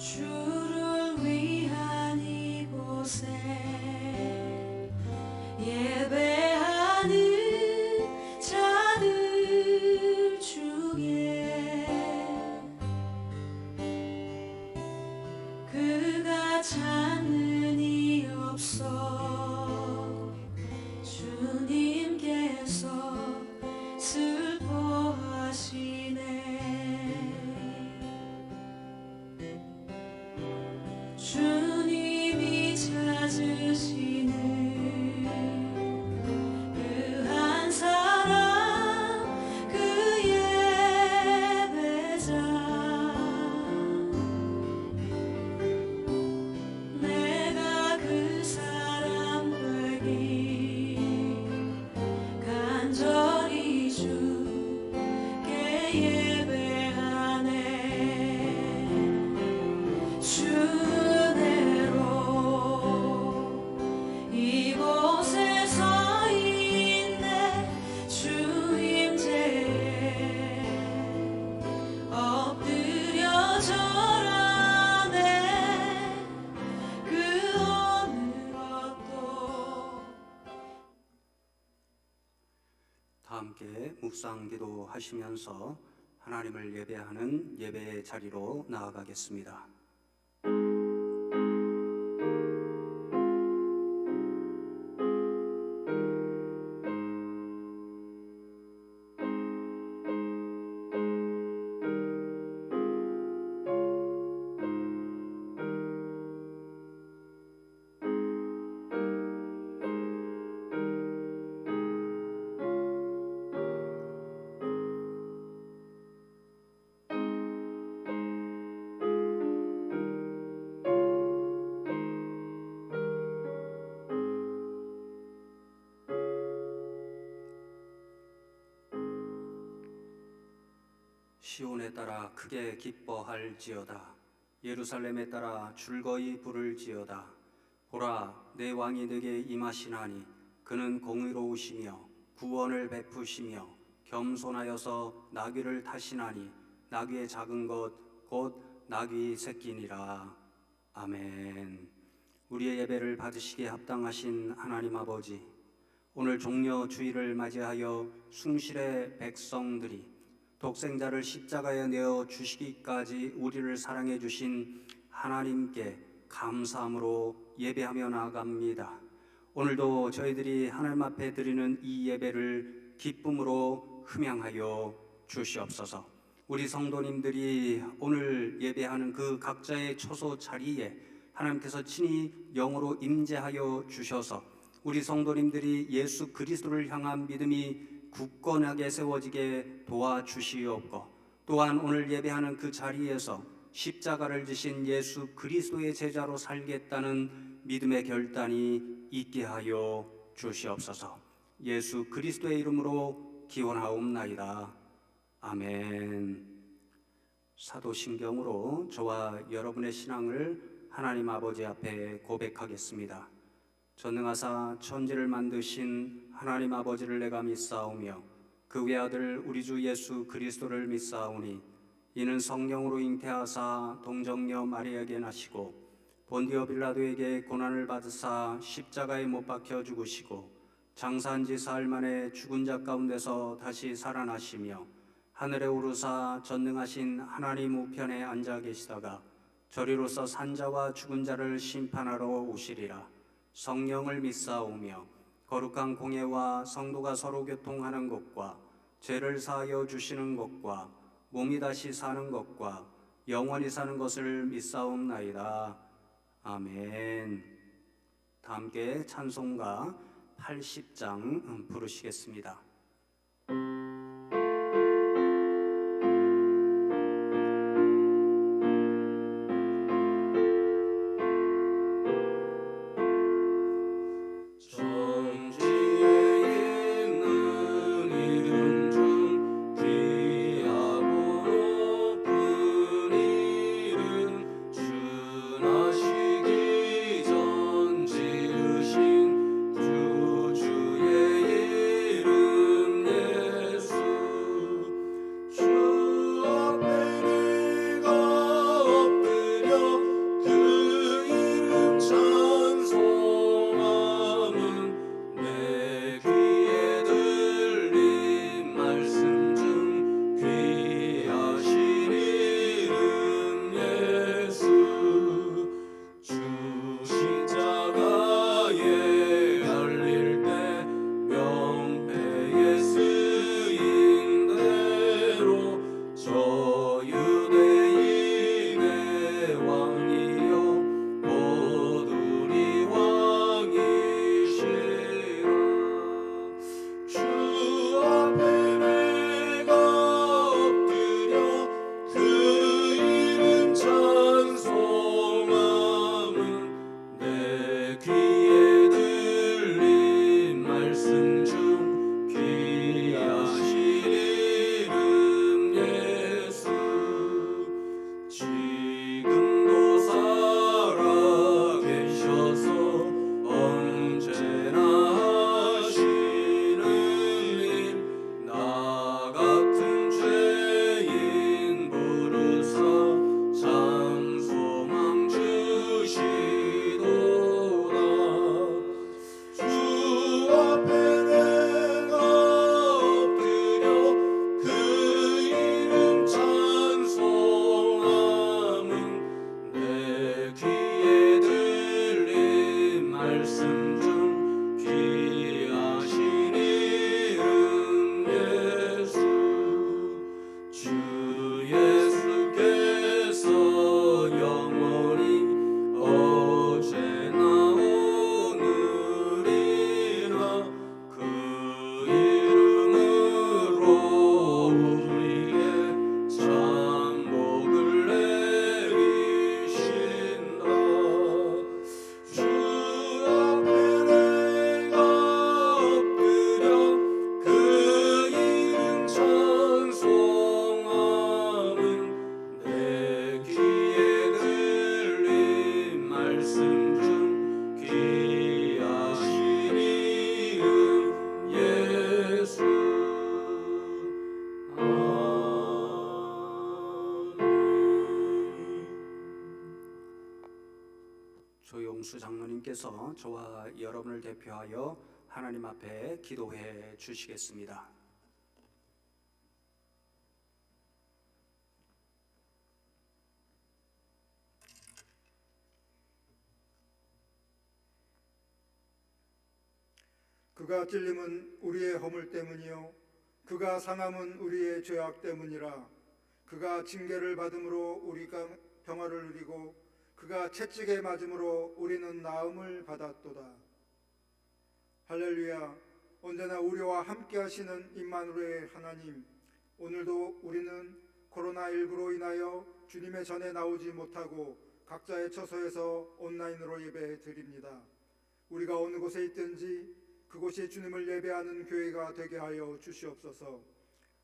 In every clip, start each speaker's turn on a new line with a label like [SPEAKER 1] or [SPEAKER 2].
[SPEAKER 1] 주를 위한 이곳에 예배하는 자들 중에 그가 찾는 이 없어 주님께서 슬퍼하시네. 주님이 찾으시는 그 한 사람, 그 예배자, 내가 그 사람 되기 간절히 주께 예배하네. 이곳에 서 있네. 주 임재에 엎드려 절하네. 그 어느 것도.
[SPEAKER 2] 다 함께 묵상 기도하시면서 하나님을 예배하는 예배의 자리로 나아가겠습니다. 시온에 따라 크게 기뻐할지어다. 예루살렘에 따라 즐거이 부를지어다. 보라, 내 왕이 네게 임하시나니 그는 공의로우시며 구원을 베푸시며 겸손하여서 나귀를 타시나니 나귀의 작은 것 곧 나귀 새끼니라. 아멘. 우리의 예배를 받으시기에 합당하신 하나님 아버지, 오늘 종려 주일을 맞이하여 숭실의 백성들이 독생자를 십자가에 내어 주시기까지 우리를 사랑해 주신 하나님께 감사함으로 예배하며 나아갑니다. 오늘도 저희들이 하나님 앞에 드리는 이 예배를 기쁨으로 흠양하여 주시옵소서. 우리 성도님들이 오늘 예배하는 그 각자의 처소 자리에 하나님께서 친히 영으로 임재하여 주셔서 우리 성도님들이 예수 그리스도를 향한 믿음이 굳건하게 세워지게 도와주시옵고, 또한 오늘 예배하는 그 자리에서 십자가를 지신 예수 그리스도의 제자로 살겠다는 믿음의 결단이 있게 하여 주시옵소서. 예수 그리스도의 이름으로 기원하옵나이다. 아멘. 사도신경으로 저와 여러분의 신앙을 하나님 아버지 앞에 고백하겠습니다. 전능하사 천지를 만드신 하나님 아버지를 내가 믿사오며 그 외아들 우리 주 예수 그리스도를 믿사오니 이는 성령으로 잉태하사 동정녀 마리아에게 나시고 본디오 빌라도에게 고난을 받으사 십자가에 못 박혀 죽으시고 장사한 지 사흘 만에 죽은 자 가운데서 다시 살아나시며 하늘에 오르사 전능하신 하나님 우편에 앉아 계시다가 저리로서 산자와 죽은 자를 심판하러 오시리라. 성령을 믿사오며 거룩한 공예와 성도가 서로 교통하는 것과 죄를 사하여 주시는 것과 몸이 다시 사는 것과 영원히 사는 것을 믿사옵나이다. 아멘. 다 함께 찬송가 80장 부르시겠습니다.
[SPEAKER 3] 주의 이름
[SPEAKER 2] 김경수 장로님께서 저와 여러분을 대표하여 하나님 앞에 기도해 주시겠습니다.
[SPEAKER 3] 그가 찔림은 우리의 허물 때문이요 그가 상함은 우리의 죄악 때문이라. 그가 징계를 받음으로 우리가 평화를 누리고 그가 채찍에 맞음으로 우리는 나음을 받았도다. 할렐루야. 언제나 우리와 함께 하시는 임마누엘의 하나님, 오늘도 우리는 코로나19로 인하여 주님의 전에 나오지 못하고 각자의 처소에서 온라인으로 예배 드립니다. 우리가 어느 곳에 있든지 그곳이 주님을 예배하는 교회가 되게 하여 주시옵소서.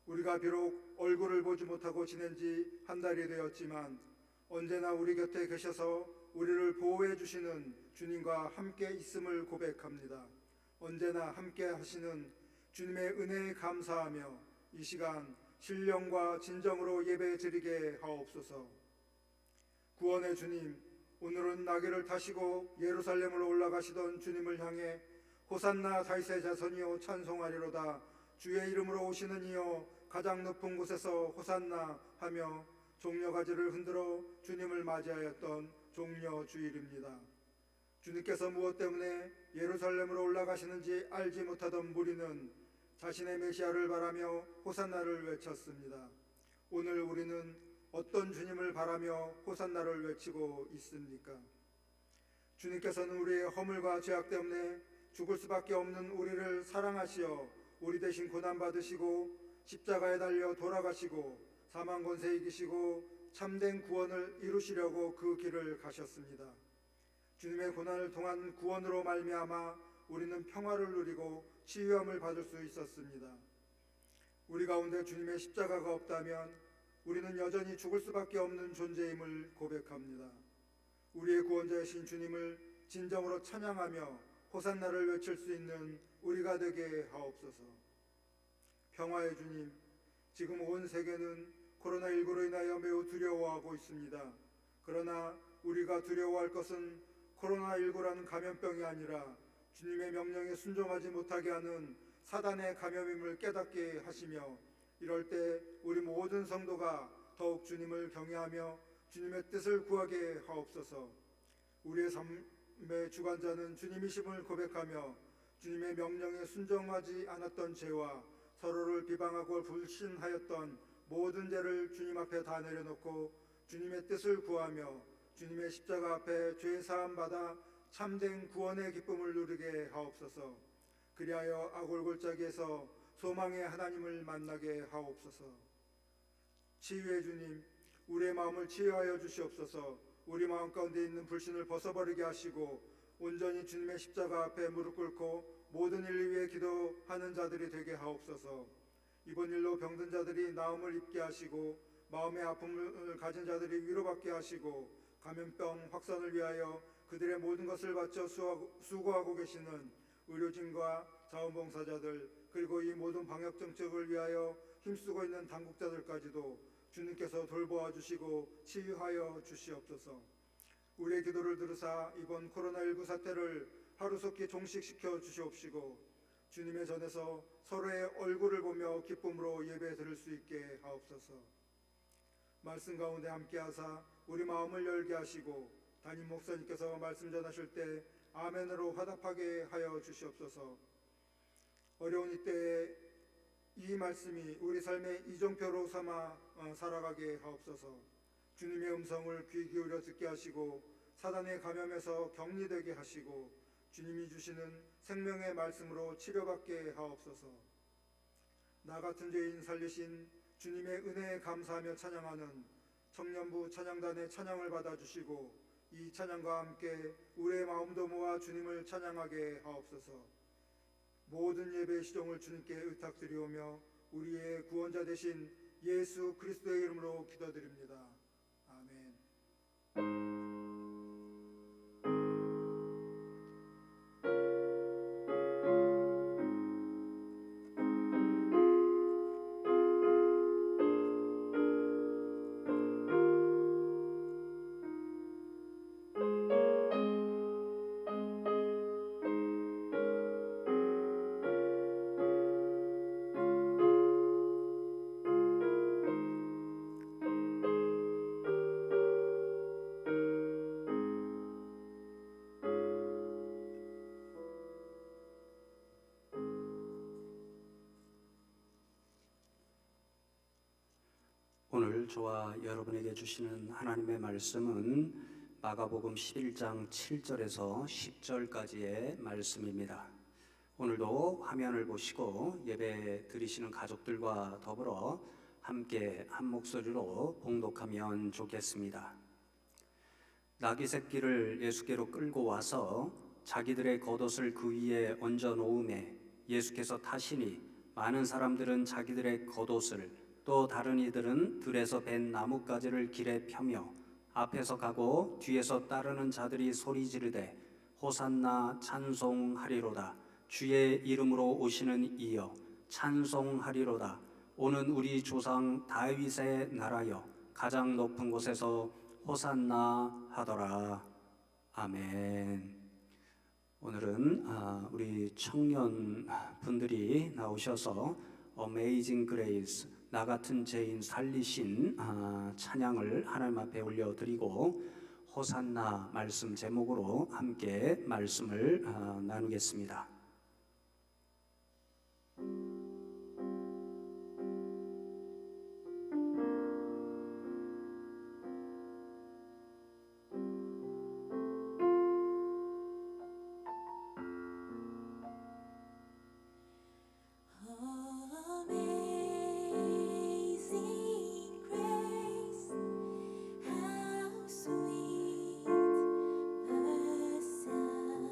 [SPEAKER 3] 우리가 비록 얼굴을 보지 못하고 지낸 지 한 달이 되었지만 언제나 우리 곁에 계셔서 우리를 보호해 주시는 주님과 함께 있음을 고백합니다. 언제나 함께 하시는 주님의 은혜에 감사하며 이 시간 신령과 진정으로 예배 드리게 하옵소서. 구원의 주님, 오늘은 나귀를 타시고 예루살렘으로 올라가시던 주님을 향해 호산나 다윗의 자손이여 찬송하리로다. 주의 이름으로 오시는 이여 가장 높은 곳에서 호산나 하며 종려가지를 흔들어 주님을 맞이하였던 종려 주일입니다. 주님께서 무엇 때문에 예루살렘으로 올라가시는지 알지 못하던 무리는 자신의 메시아를 바라며 호산나를 외쳤습니다. 오늘 우리는 어떤 주님을 바라며 호산나를 외치고 있습니까? 주님께서는 우리의 허물과 죄악 때문에 죽을 수밖에 없는 우리를 사랑하시어 우리 대신 고난받으시고 십자가에 달려 돌아가시고 사망 권세 이기시고 참된 구원을 이루시려고 그 길을 가셨습니다. 주님의 고난을 통한 구원으로 말미암아 우리는 평화를 누리고 치유함을 받을 수 있었습니다. 우리 가운데 주님의 십자가가 없다면 우리는 여전히 죽을 수밖에 없는 존재임을 고백합니다. 우리의 구원자이신 주님을 진정으로 찬양하며 호산나를 외칠 수 있는 우리가 되게 하옵소서. 평화의 주님, 지금 온 세계는 코로나19로 인하여 매우 두려워하고 있습니다. 그러나 우리가 두려워할 것은 코로나19라는 감염병이 아니라 주님의 명령에 순종하지 못하게 하는 사단의 감염임을 깨닫게 하시며, 이럴 때 우리 모든 성도가 더욱 주님을 경외하며 주님의 뜻을 구하게 하옵소서. 우리의 삶의 주관자는 주님이심을 고백하며 주님의 명령에 순종하지 않았던 죄와 서로를 비방하고 불신하였던 모든 죄를 주님 앞에 다 내려놓고 주님의 뜻을 구하며 주님의 십자가 앞에 죄 사함 받아 참된 구원의 기쁨을 누리게 하옵소서. 그리하여 아골골짜기에서 소망의 하나님을 만나게 하옵소서. 치유의 주님, 우리의 마음을 치유하여 주시옵소서. 우리 마음 가운데 있는 불신을 벗어버리게 하시고 온전히 주님의 십자가 앞에 무릎 꿇고 모든 일 위해 기도하는 자들이 되게 하옵소서. 이번 일로 병든 자들이 나음을 입게 하시고 마음의 아픔을 가진 자들이 위로받게 하시고 감염병 확산을 위하여 그들의 모든 것을 바쳐 수고하고 계시는 의료진과 자원봉사자들, 그리고 이 모든 방역 정책을 위하여 힘쓰고 있는 당국자들까지도 주님께서 돌보아 주시고 치유하여 주시옵소서. 우리의 기도를 들으사 이번 코로나19 사태를 하루속히 종식시켜 주시옵시고 주님의 전에서 서로의 얼굴을 보며 기쁨으로 예배 드릴 수 있게 하옵소서. 말씀 가운데 함께하사 우리 마음을 열게 하시고 담임 목사님께서 말씀 전하실 때 아멘으로 화답하게 하여 주시옵소서. 어려운 이때에 이 말씀이 우리 삶의 이정표로 삼아 살아가게 하옵소서. 주님의 음성을 귀 기울여 듣게 하시고 사단의 감염에서 격리되게 하시고 주님이 주시는 생명의 말씀으로 치료받게 하옵소서. 나 같은 죄인 살리신 주님의 은혜에 감사하며 찬양하는 청년부 찬양단의 찬양을 받아주시고 이 찬양과 함께 우리의 마음도 모아 주님을 찬양하게 하옵소서. 모든 예배의 시종을 주님께 의탁드리오며 우리의 구원자 되신 예수 그리스도의 이름으로 기도드립니다. 아멘.
[SPEAKER 2] 오늘 저와 여러분에게 주시는 하나님의 말씀은 마가복음 11장 7절에서 10절까지의 말씀입니다. 오늘도 화면을 보시고 예배 드리시는 가족들과 더불어 함께 한 목소리로 봉독하면 좋겠습니다. 나귀 새끼를 예수께로 끌고 와서 자기들의 겉옷을 그 위에 얹어 놓음에 예수께서 타시니 많은 사람들은 자기들의 겉옷을 또 다른 이들은 들에서 벤 나뭇가지를 길에 펴며 앞에서 가고 뒤에서 따르는 자들이 소리 지르되 호산나 찬송하리로다. 주의 이름으로 오시는 이여 찬송하리로다. 오는 우리 조상 다윗의 나라여 가장 높은 곳에서 호산나 하더라. 아멘. 오늘은 우리 청년 분들이 나오셔서 Amazing Grace, 나 같은 죄인 살리신 찬양을 하나님 앞에 올려드리고 호산나 말씀 제목으로 함께 말씀을 나누겠습니다.
[SPEAKER 1] Amazing grace, how sweet the sound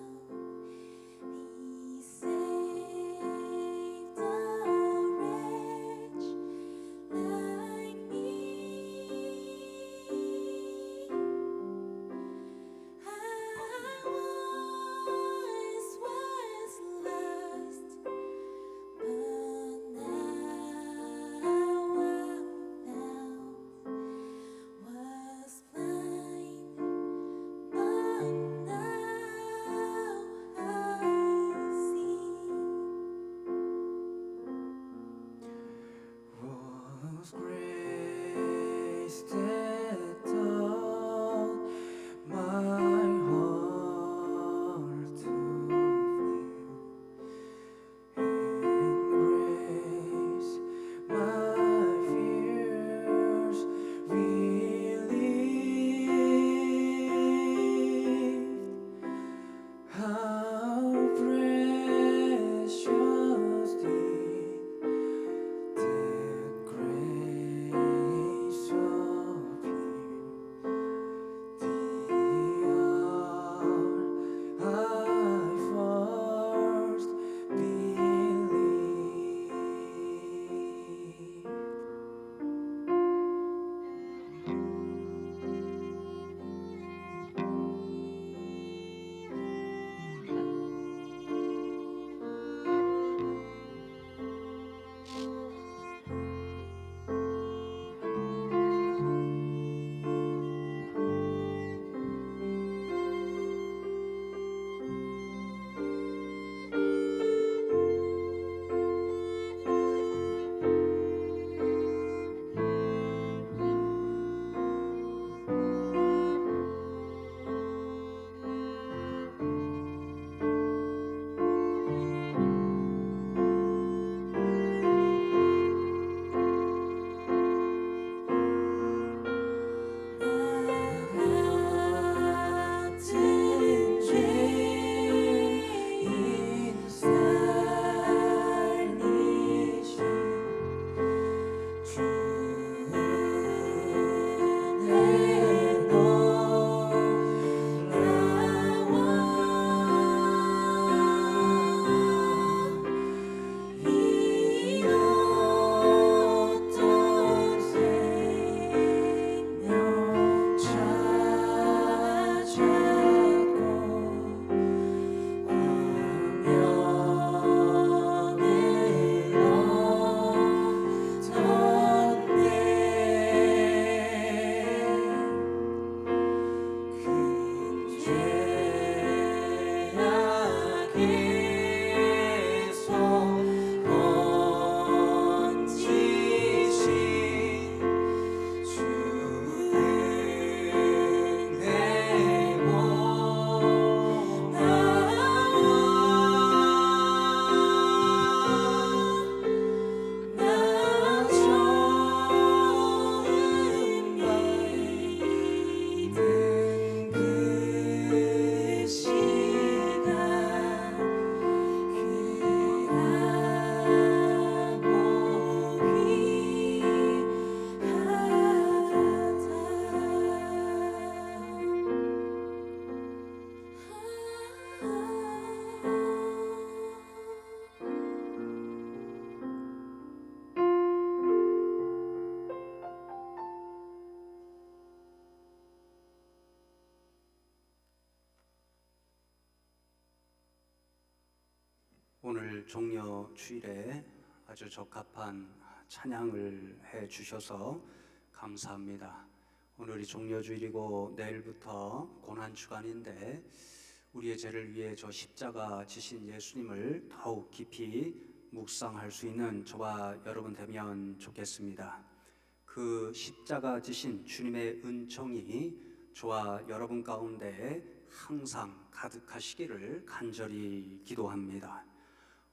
[SPEAKER 2] 오늘 종려 주일에 아주 적합한 찬양을 해 주셔서 감사합니다. 오늘이 종려 주일이고 내일부터 고난 주간인데 우리의 죄를 위해 저 십자가 지신 예수님을 더욱 깊이 묵상할 수 있는 저와 여러분 되면 좋겠습니다. 그 십자가 지신 주님의 은총이 저와 여러분 가운데 항상 가득하시기를 간절히 기도합니다.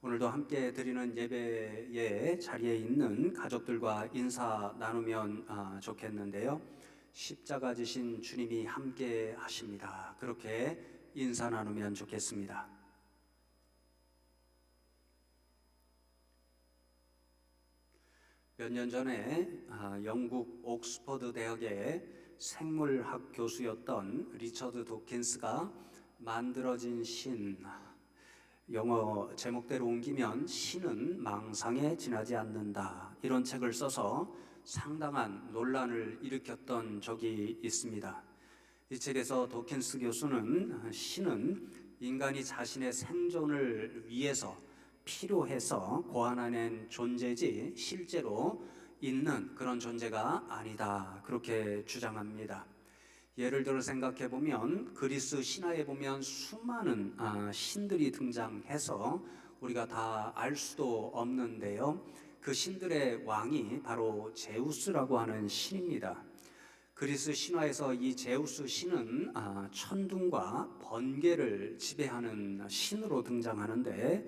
[SPEAKER 2] 오늘도 함께 드리는 예배의 자리에 있는 가족들과 인사 나누면 좋겠는데요. 십자가 지신 주님이 함께 하십니다. 그렇게 인사 나누면 좋겠습니다. 몇 년 전에 영국 옥스퍼드 대학의 생물학 교수였던 리처드 도킨스가 만들어진 신, 영어 제목대로 옮기면 신은 망상에 지나지 않는다, 이런 책을 써서 상당한 논란을 일으켰던 적이 있습니다. 이 책에서 도킨스 교수는 신은 인간이 자신의 생존을 위해서 필요해서 고안해낸 존재지 실제로 있는 그런 존재가 아니다, 그렇게 주장합니다. 예를 들어 생각해 보면 그리스 신화에 보면 수많은 신들이 등장해서 우리가 다 알 수도 없는데요. 그 신들의 왕이 바로 제우스라고 하는 신입니다. 그리스 신화에서 이 제우스 신은 천둥과 번개를 지배하는 신으로 등장하는데,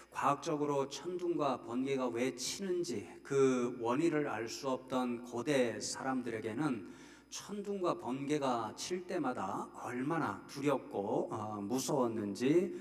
[SPEAKER 2] 과학적으로 천둥과 번개가 왜 치는지 그 원인을 알 수 없던 고대 사람들에게는 천둥과 번개가 칠 때마다 얼마나 두렵고 무서웠는지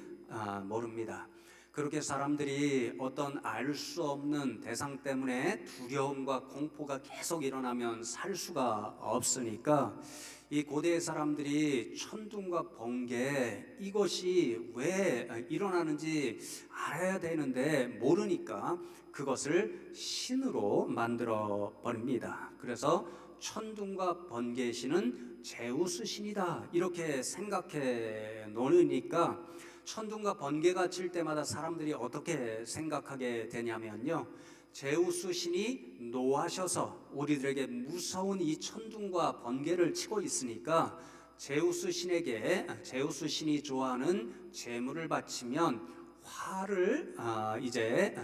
[SPEAKER 2] 모릅니다. 그렇게 사람들이 어떤 알 수 없는 대상 때문에 두려움과 공포가 계속 일어나면 살 수가 없으니까 이 고대 사람들이 천둥과 번개, 이것이 왜 일어나는지 알아야 되는데 모르니까 그것을 신으로 만들어 버립니다. 그래서 천둥과 번개의 신은 제우스 신이다, 이렇게 생각해 놓으니까 천둥과 번개가 칠 때마다 사람들이 어떻게 생각하게 되냐면요, 제우스 신이 노하셔서 우리들에게 무서운 이 천둥과 번개를 치고 있으니까 제우스 신이 좋아하는 제물을 바치면 화를 이제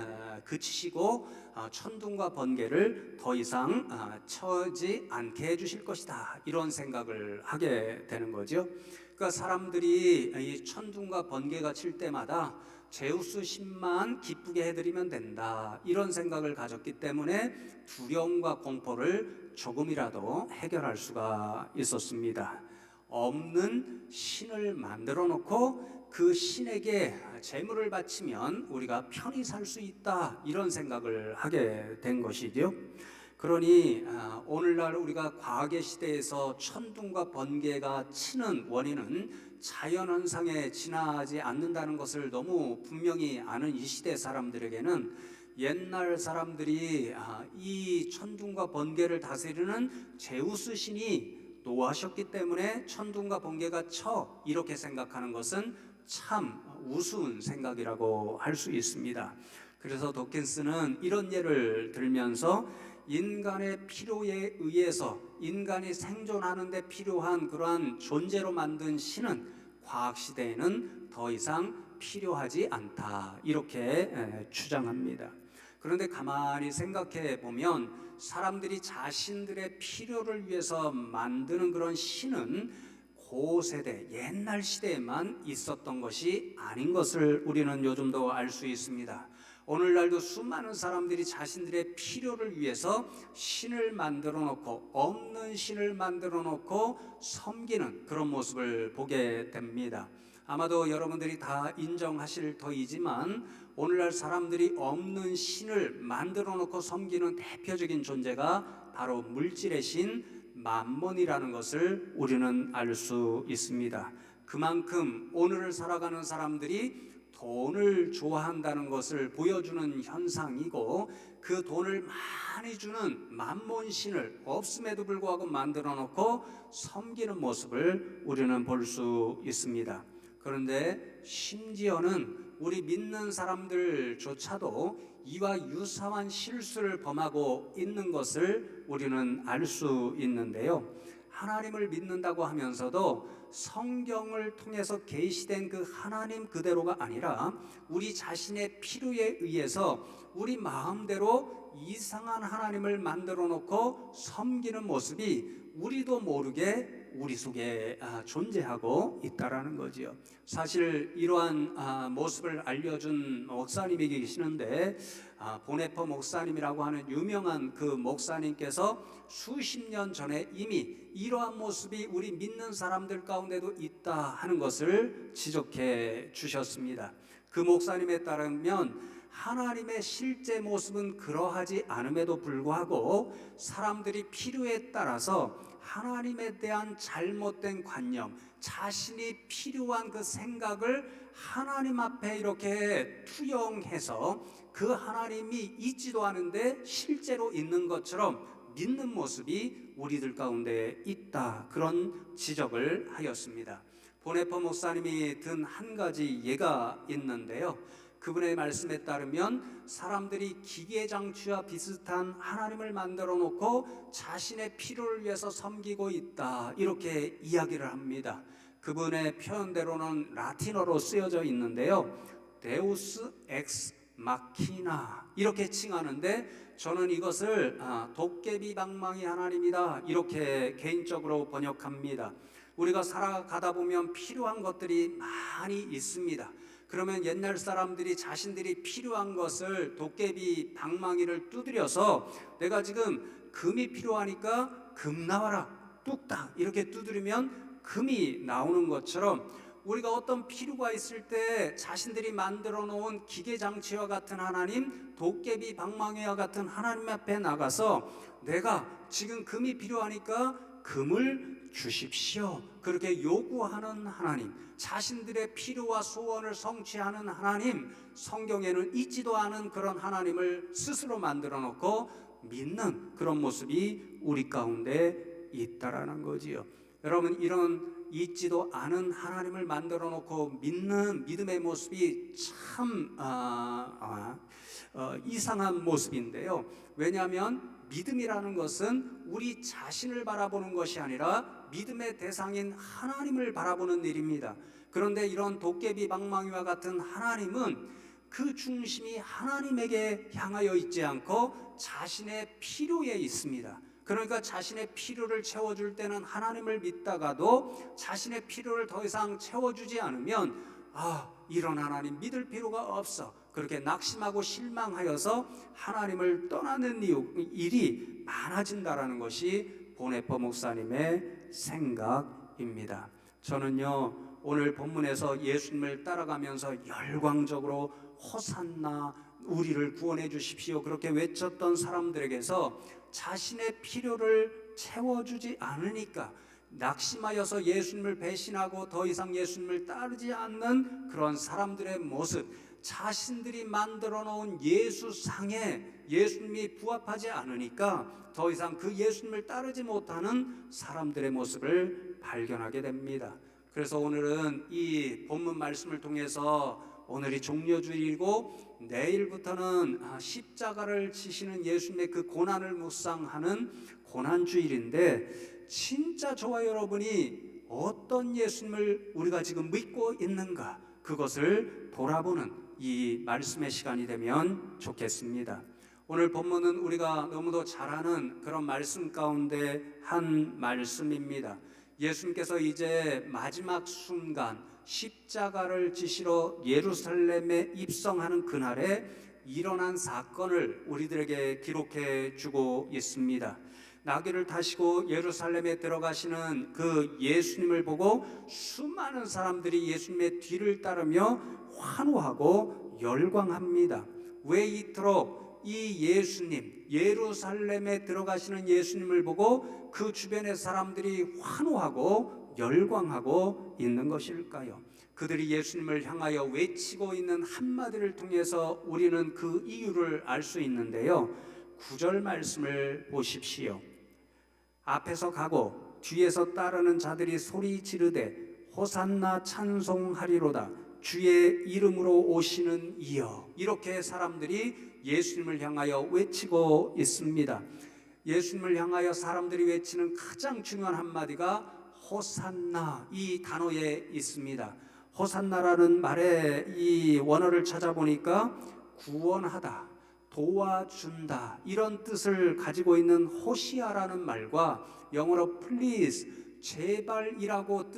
[SPEAKER 2] 그치시고 천둥과 번개를 더 이상 쳐지 않게 해주실 것이다, 이런 생각을 하게 되는 거죠. 그러니까 사람들이 이 천둥과 번개가 칠 때마다 제우스 신만 기쁘게 해드리면 된다, 이런 생각을 가졌기 때문에 두려움과 공포를 조금이라도 해결할 수가 있었습니다. 없는 신을 만들어 놓고 그 신에게 제물을 바치면 우리가 편히 살 수 있다, 이런 생각을 하게 된 것이죠. 그러니 오늘날 우리가 과학의 시대에서 천둥과 번개가 치는 원인은 자연현상에 지나지 않는다는 것을 너무 분명히 아는 이 시대 사람들에게는 옛날 사람들이 이 천둥과 번개를 다스리는 제우스 신이 노하셨기 때문에 천둥과 번개가 쳐, 이렇게 생각하는 것은 참 우스운 생각이라고 할 수 있습니다. 그래서 도킨스는 이런 예를 들면서 인간의 필요에 의해서 인간이 생존하는 데 필요한 그러한 존재로 만든 신은 과학시대에는 더 이상 필요하지 않다, 이렇게 주장합니다. 그런데 가만히 생각해 보면 사람들이 자신들의 필요를 위해서 만드는 그런 신은 고세대, 옛날 시대에만 있었던 것이 아닌 것을 우리는 요즘도 알 수 있습니다. 오늘날도 수많은 사람들이 자신들의 필요를 위해서 신을 만들어 놓고, 없는 신을 만들어 놓고 섬기는 그런 모습을 보게 됩니다. 아마도 여러분들이 다 인정하실 터이지만 오늘날 사람들이 없는 신을 만들어 놓고 섬기는 대표적인 존재가 바로 물질의 신 맘몬이라는 것을 우리는 알 수 있습니다. 그만큼 오늘을 살아가는 사람들이 돈을 좋아한다는 것을 보여주는 현상이고, 그 돈을 많이 주는 맘몬신을 없음에도 불구하고 만들어 놓고 섬기는 모습을 우리는 볼 수 있습니다. 그런데 심지어는 우리 믿는 사람들조차도 이와 유사한 실수를 범하고 있는 것을 우리는 알 수 있는데요. 하나님을 믿는다고 하면서도 성경을 통해서 계시된 그 하나님 그대로가 아니라 우리 자신의 필요에 의해서 우리 마음대로 이상한 하나님을 만들어 놓고 섬기는 모습이 우리도 모르게 우리 속에 존재하고 있다라는 거지요. 사실 이러한 모습을 알려준 목사님이 계시는데 보네퍼 목사님이라고 하는 유명한 그 목사님께서 수십 년 전에 이미 이러한 모습이 우리 믿는 사람들 가운데도 있다 하는 것을 지적해 주셨습니다. 그 목사님에 따르면 하나님의 실제 모습은 그러하지 않음에도 불구하고 사람들이 필요에 따라서 하나님에 대한 잘못된 관념, 자신이 필요한 그 생각을 하나님 앞에 이렇게 투영해서 그 하나님이 있지도 않은데 실제로 있는 것처럼 믿는 모습이 우리들 가운데 있다, 그런 지적을 하였습니다. 보네퍼 목사님이 든 한 가지 예가 있는데요. 그분의 말씀에 따르면 사람들이 기계장치와 비슷한 하나님을 만들어 놓고 자신의 필요를 위해서 섬기고 있다, 이렇게 이야기를 합니다. 그분의 표현대로는 라틴어로 쓰여져 있는데요, 데우스 엑스 마키나 이렇게 칭하는데 저는 이것을 도깨비 방망이 하나님이다, 이렇게 개인적으로 번역합니다. 우리가 살아가다 보면 필요한 것들이 많이 있습니다. 그러면 옛날 사람들이 자신들이 필요한 것을 도깨비 방망이를 두드려서 내가 지금 금이 필요하니까 금 나와라, 뚝딱 이렇게 두드리면 금이 나오는 것처럼 우리가 어떤 필요가 있을 때 자신들이 만들어 놓은 기계장치와 같은 하나님, 도깨비 방망이와 같은 하나님 앞에 나가서 내가 지금 금이 필요하니까 금을 주십시오, 그렇게 요구하는 하나님, 자신들의 필요와 소원을 성취하는 하나님, 성경에는 있지도 않은 그런 하나님을 스스로 만들어 놓고 믿는 그런 모습이 우리 가운데 있다라는 거지요. 여러분, 이런 있지도 않은 하나님을 만들어 놓고 믿는 믿음의 모습이 참 이상한 모습인데요. 왜냐하면 믿음이라는 것은 우리 자신을 바라보는 것이 아니라 믿음의 대상인 하나님을 바라보는 일입니다. 그런데 이런 도깨비 방망이와 같은 하나님은 그 중심이 하나님에게 향하여 있지 않고 자신의 필요에 있습니다. 그러니까 자신의 필요를 채워줄 때는 하나님을 믿다가도 자신의 필요를 더 이상 채워주지 않으면 이런 하나님 믿을 필요가 없어, 그렇게 낙심하고 실망하여서 하나님을 떠나는 일이 많아진다라는 것이 보네퍼 목사님의 생각입니다. 저는요, 오늘 본문에서 예수님을 따라가면서 열광적으로 호산나 우리를 구원해 주십시오 그렇게 외쳤던 사람들에게서 자신의 필요를 채워주지 않으니까 낙심하여서 예수님을 배신하고 더 이상 예수님을 따르지 않는 그런 사람들의 모습, 자신들이 만들어 놓은 예수상에 예수님이 부합하지 않으니까 더 이상 그 예수님을 따르지 못하는 사람들의 모습을 발견하게 됩니다. 그래서 오늘은 이 본문 말씀을 통해서 오늘이 종려주일이고 내일부터는 십자가를 지시는 예수님의 그 고난을 묵상하는 고난주일인데, 진짜 저와 여러분이 어떤 예수님을 우리가 지금 믿고 있는가, 그것을 돌아보는 이 말씀의 시간이 되면 좋겠습니다. 오늘 본문은 우리가 너무도 잘 아는 그런 말씀 가운데 한 말씀입니다. 예수님께서 이제 마지막 순간 십자가를 지시러 예루살렘에 입성하는 그날에 일어난 사건을 우리들에게 기록해 주고 있습니다. 나귀를 타시고 예루살렘에 들어가시는 그 예수님을 보고 수많은 사람들이 예수님의 뒤를 따르며 환호하고 열광합니다. 왜 이토록 이 예수님, 예루살렘에 들어가시는 예수님을 보고 그 주변의 사람들이 환호하고 열광하고 있는 것일까요? 그들이 예수님을 향하여 외치고 있는 한마디를 통해서 우리는 그 이유를 알 수 있는데요. 9절 말씀을 보십시오. 앞에서 가고 뒤에서 따르는 자들이 소리 지르되 호산나 찬송하리로다 주의 이름으로 오시는 이여. 이렇게 사람들이 예수님을 향하여 외치고 있습니다. 예수님을 향하여 사람들이 외치는 가장 중요한 한마디가 호산나 이 단어에 있습니다. 호산나라는 말의 이 원어를 찾아보니까 구원하다, 도와준다 이런 뜻을 가지고 있는 호시아라는 말과 영어로 please 제발이라고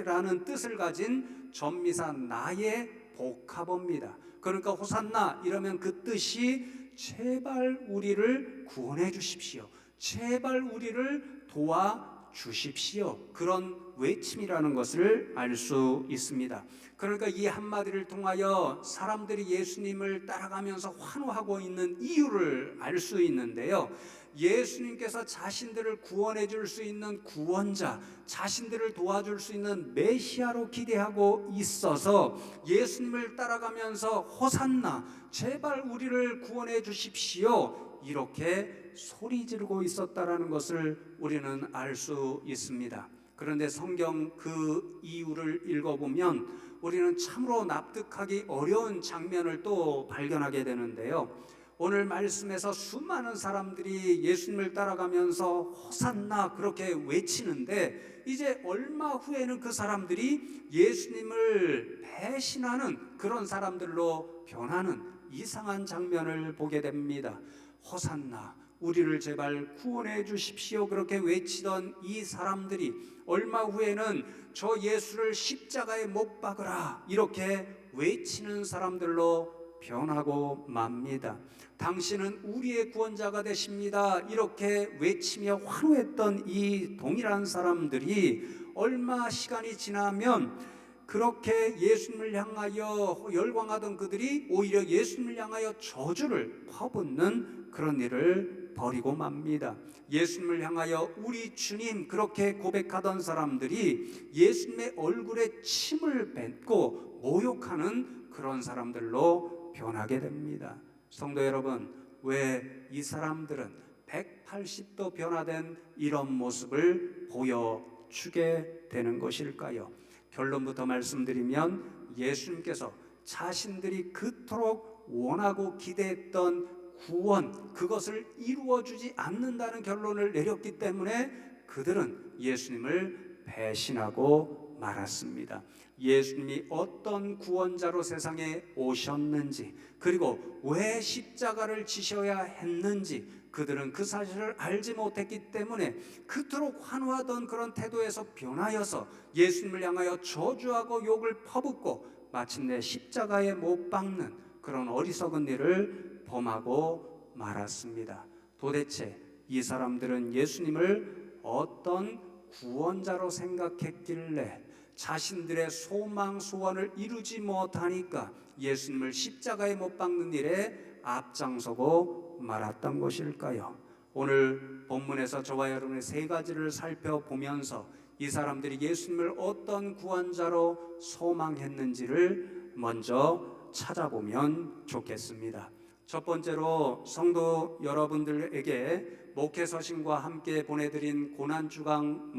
[SPEAKER 2] 라는 뜻을 가진 전미사 나의 복합어입니다. 그러니까 호산나 이러면 그 뜻이 제발 우리를 구원해 주십시오, 제발 우리를 도와 주십시오, 그런 외침이라는 것을 알 수 있습니다. 그러니까 이 한마디를 통하여 사람들이 예수님을 따라가면서 환호하고 있는 이유를 알 수 있는데요, 예수님께서 자신들을 구원해 줄 수 있는 구원자, 자신들을 도와줄 수 있는 메시아로 기대하고 있어서 예수님을 따라가면서 호산나 제발 우리를 구원해 주십시오 이렇게 소리 지르고 있었다라는 것을 우리는 알 수 있습니다. 그런데 성경 그 이유를 읽어보면 우리는 참으로 납득하기 어려운 장면을 또 발견하게 되는데요, 오늘 말씀에서 수많은 사람들이 예수님을 따라가면서 호산나 그렇게 외치는데 이제 얼마 후에는 그 사람들이 예수님을 배신하는 그런 사람들로 변하는 이상한 장면을 보게 됩니다. 호산나 우리를 제발 구원해 주십시오 그렇게 외치던 이 사람들이 얼마 후에는 저 예수를 십자가에 못 박으라 이렇게 외치는 사람들로 변하고 맙니다. 당신은 우리의 구원자가 되십니다 이렇게 외치며 환호했던 이 동일한 사람들이 얼마 시간이 지나면 그렇게 예수님을 향하여 열광하던 그들이 오히려 예수님을 향하여 저주를 퍼붓는 그런 일을 벌이고 맙니다. 예수님을 향하여 우리 주님 그렇게 고백하던 사람들이 예수님의 얼굴에 침을 뱉고 모욕하는 그런 사람들로 변하게 됩니다. 성도 여러분, 왜 이 사람들은 180도 변화된 이런 모습을 보여주게 되는 것일까요? 결론부터 말씀드리면 예수님께서 자신들이 그토록 원하고 기대했던 구원, 그것을 이루어주지 않는다는 결론을 내렸기 때문에 그들은 예수님을 배신하고 말았습니다. 예수님이 어떤 구원자로 세상에 오셨는지, 그리고 왜 십자가를 지셔야 했는지 그들은 그 사실을 알지 못했기 때문에 그토록 환호하던 그런 태도에서 변하여서 예수님을 향하여 저주하고 욕을 퍼붓고 마침내 십자가에 못 박는 그런 어리석은 일을 범하고 말았습니다. 도대체 이 사람들은 예수님을 어떤 구원자로 생각했길래 자신들의 소망 소원을 이루지 못하니까 예수님을 십자가에 못 박는 일에 앞장서고 말았던 것일까요? 오늘 본문에서 저와 여러분의 세 가지를 살펴보면서 이 사람들이 예수님을 어떤 구원자로 소망했는지를 먼저 찾아보면 좋겠습니다. 첫 번째로 성도 여러분들에게 목회서신과 함께 보내드린 고난주간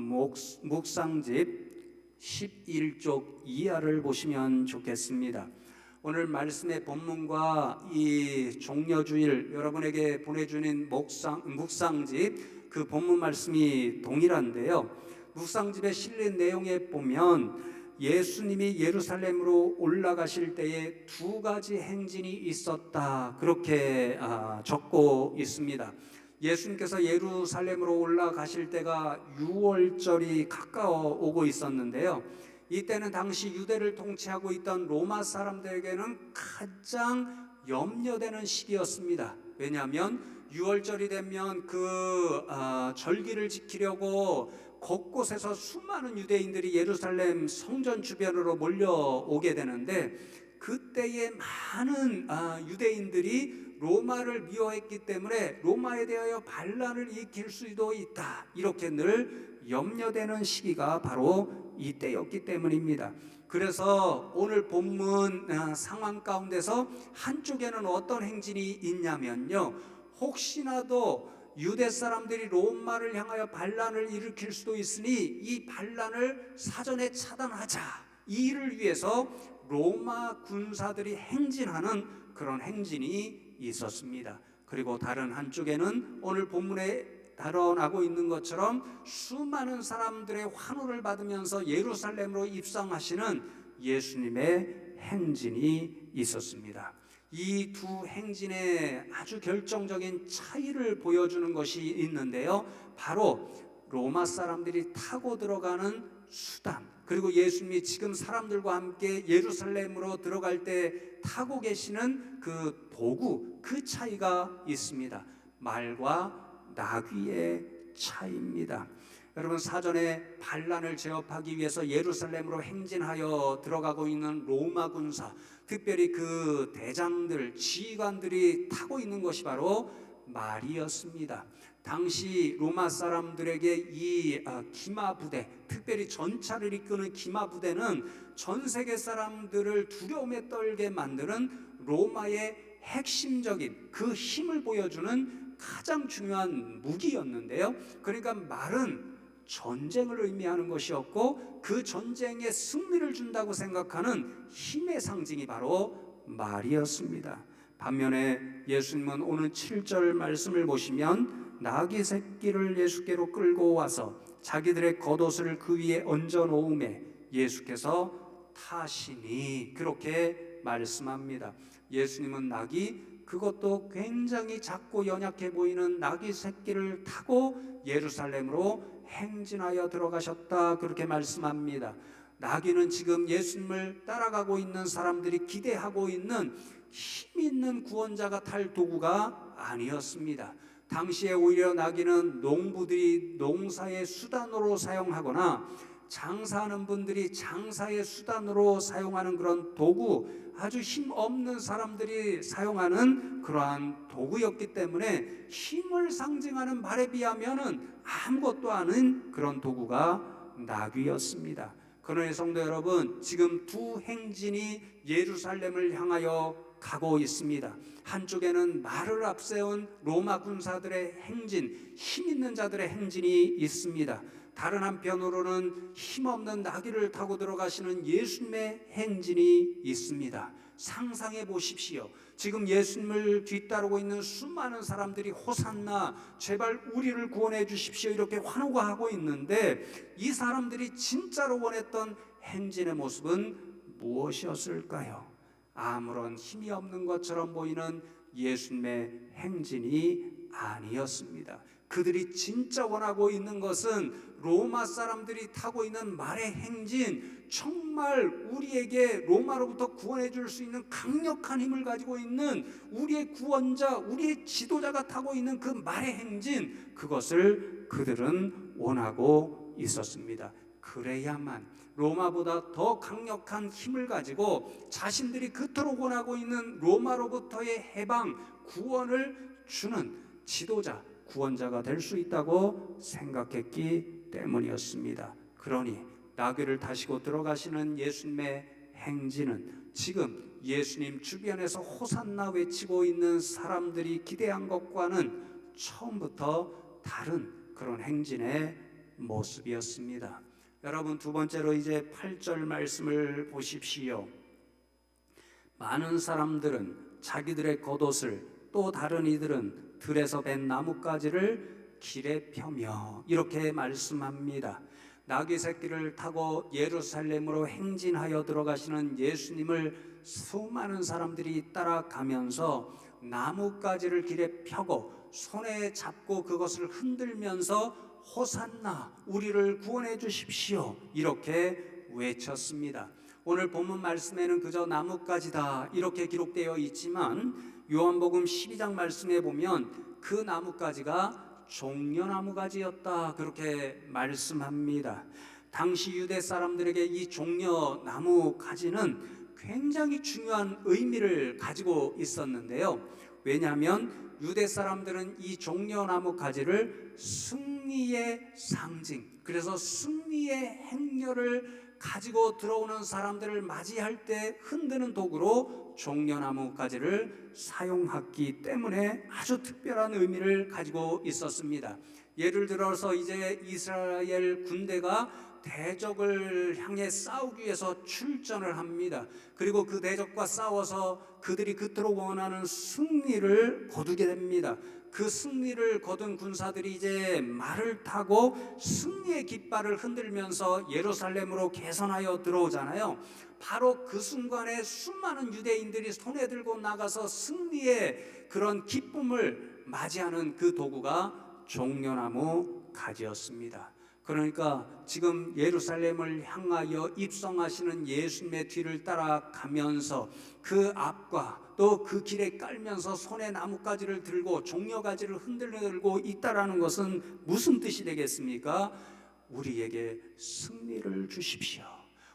[SPEAKER 2] 묵상집 11쪽 이하를 보시면 좋겠습니다. 오늘 말씀의 본문과 이 종려주일 여러분에게 보내주는 묵상집 그 본문 말씀이 동일한데요, 묵상집에 실린 내용에 보면 예수님이 예루살렘으로 올라가실 때에 두 가지 행진이 있었다 그렇게 적고 있습니다. 예수님께서 예루살렘으로 올라가실 때가 유월절이 가까워 오고 있었는데요, 이때는 당시 유대를 통치하고 있던 로마 사람들에게는 가장 염려되는 시기였습니다. 왜냐하면 유월절이 되면 그 절기를 지키려고 곳곳에서 수많은 유대인들이 예루살렘 성전 주변으로 몰려오게 되는데 그때에 많은 유대인들이 로마를 미워했기 때문에 로마에 대하여 반란을 일으킬 수도 있다 이렇게 늘 염려되는 시기가 바로 이때였기 때문입니다. 그래서 오늘 본문 상황 가운데서 한쪽에는 어떤 행진이 있냐면요, 혹시나도 유대 사람들이 로마를 향하여 반란을 일으킬 수도 있으니 이 반란을 사전에 차단하자. 이 일을 위해서 로마 군사들이 행진하는 그런 행진이 있었습니다. 그리고 다른 한쪽에는 오늘 본문에 드러나고 있는 것처럼 수많은 사람들의 환호를 받으면서 예루살렘으로 입성하시는 예수님의 행진이 있었습니다. 이 두 행진의 아주 결정적인 차이를 보여주는 것이 있는데요, 바로 로마 사람들이 타고 들어가는 수단, 그리고 예수님이 지금 사람들과 함께 예루살렘으로 들어갈 때 타고 계시는 그 도구, 그 차이가 있습니다. 말과 나귀의 차이입니다. 여러분, 사전에 반란을 제압하기 위해서 예루살렘으로 행진하여 들어가고 있는 로마 군사, 특별히 그 대장들, 지휘관들이 타고 있는 것이 바로 말이었습니다. 당시 로마 사람들에게 이 기마 부대, 특별히 전차를 이끄는 기마 부대는 전 세계 사람들을 두려움에 떨게 만드는 로마의 핵심적인 그 힘을 보여주는 가장 중요한 무기였는데요. 그러니까 말은 전쟁을 의미하는 것이었고, 그 전쟁에 승리를 준다고 생각하는 힘의 상징이 바로 말이었습니다. 반면에 예수님은 오늘 7절 말씀을 보시면 나귀 새끼를 예수께로 끌고 와서 자기들의 겉옷을 그 위에 얹어 놓음에 예수께서 타시니, 그렇게 말씀합니다. 예수님은 나귀, 그것도 굉장히 작고 연약해 보이는 나귀 새끼를 타고 예루살렘으로 행진하여 들어가셨다, 그렇게 말씀합니다. 나귀는 지금 예수님을 따라가고 있는 사람들이 기대하고 있는 힘 있는 구원자가 탈 도구가 아니었습니다. 당시에 오히려 나귀는 농부들이 농사의 수단으로 사용하거나 장사하는 분들이 장사의 수단으로 사용하는 그런 도구, 아주 힘 없는 사람들이 사용하는 그러한 도구였기 때문에 힘을 상징하는 말에 비하면은 아무것도 아닌 그런 도구가 나귀였습니다. 그러니 성도 여러분, 지금 두 행진이 예루살렘을 향하여 가고 있습니다. 한쪽에는 말을 앞세운 로마 군사들의 행진, 힘 있는 자들의 행진이 있습니다. 다른 한편으로는 힘없는 나귀를 타고 들어가시는 예수님의 행진이 있습니다. 상상해 보십시오. 지금 예수님을 뒤따르고 있는 수많은 사람들이 호산나, 제발 우리를 구원해 주십시오, 이렇게 환호가 하고 있는데, 이 사람들이 진짜로 원했던 행진의 모습은 무엇이었을까요? 아무런 힘이 없는 것처럼 보이는 예수님의 행진이 아니었습니다. 그들이 진짜 원하고 있는 것은 로마 사람들이 타고 있는 말의 행진, 정말 우리에게 로마로부터 구원해 줄 수 있는 강력한 힘을 가지고 있는 우리의 구원자, 우리의 지도자가 타고 있는 그 말의 행진, 그것을 그들은 원하고 있었습니다. 그래야만 로마보다 더 강력한 힘을 가지고 자신들이 그토록 원하고 있는 로마로부터의 해방, 구원을 주는 지도자, 구원자가 될 수 있다고 생각했기 때문이었습니다. 그러니 나귀를 타시고 들어가시는 예수님의 행진은 지금 예수님 주변에서 호산나 외치고 있는 사람들이 기대한 것과는 처음부터 다른 그런 행진의 모습이었습니다. 여러분, 두 번째로 이제 8절 말씀을 보십시오. 많은 사람들은 자기들의 겉옷을, 또 다른 이들은 들에서 벤 나뭇가지를 길에 펴며, 이렇게 말씀합니다. 나귀 새끼를 타고 예루살렘으로 행진하여 들어가시는 예수님을 수많은 사람들이 따라가면서 나뭇가지를 길에 펴고 손에 잡고 그것을 흔들면서 호산나, 우리를 구원해 주십시오, 이렇게 외쳤습니다. 오늘 본문 말씀에는 그저 나뭇가지다 이렇게 기록되어 있지만 요한복음 12장 말씀에 보면 그 나뭇가지가 종려나무가지였다, 그렇게 말씀합니다. 당시 유대 사람들에게 이 종려나무가지는 굉장히 중요한 의미를 가지고 있었는데요. 왜냐하면 유대 사람들은 이 종려나무가지를 승리의 상징, 그래서 승리의 행렬을 가지고 들어오는 사람들을 맞이할 때 흔드는 도구로 종려나무 가지를 사용했기 때문에 아주 특별한 의미를 가지고 있었습니다. 예를 들어서 이제 이스라엘 군대가 대적을 향해 싸우기 위해서 출전을 합니다. 그리고 그 대적과 싸워서 그들이 그토록 원하는 승리를 거두게 됩니다. 그 승리를 거둔 군사들이 이제 말을 타고 승리의 깃발을 흔들면서 예루살렘으로 개선하여 들어오잖아요. 바로 그 순간에 수많은 유대인들이 손에 들고 나가서 승리의 그런 기쁨을 맞이하는 그 도구가 종려나무 가지였습니다. 그러니까 지금 예루살렘을 향하여 입성하시는 예수님의 뒤를 따라가면서 그 앞과 또 그 길에 깔면서 손에 나뭇가지를 들고 종려가지를 흔들고 있다라는 것은 무슨 뜻이 되겠습니까? 우리에게 승리를 주십시오.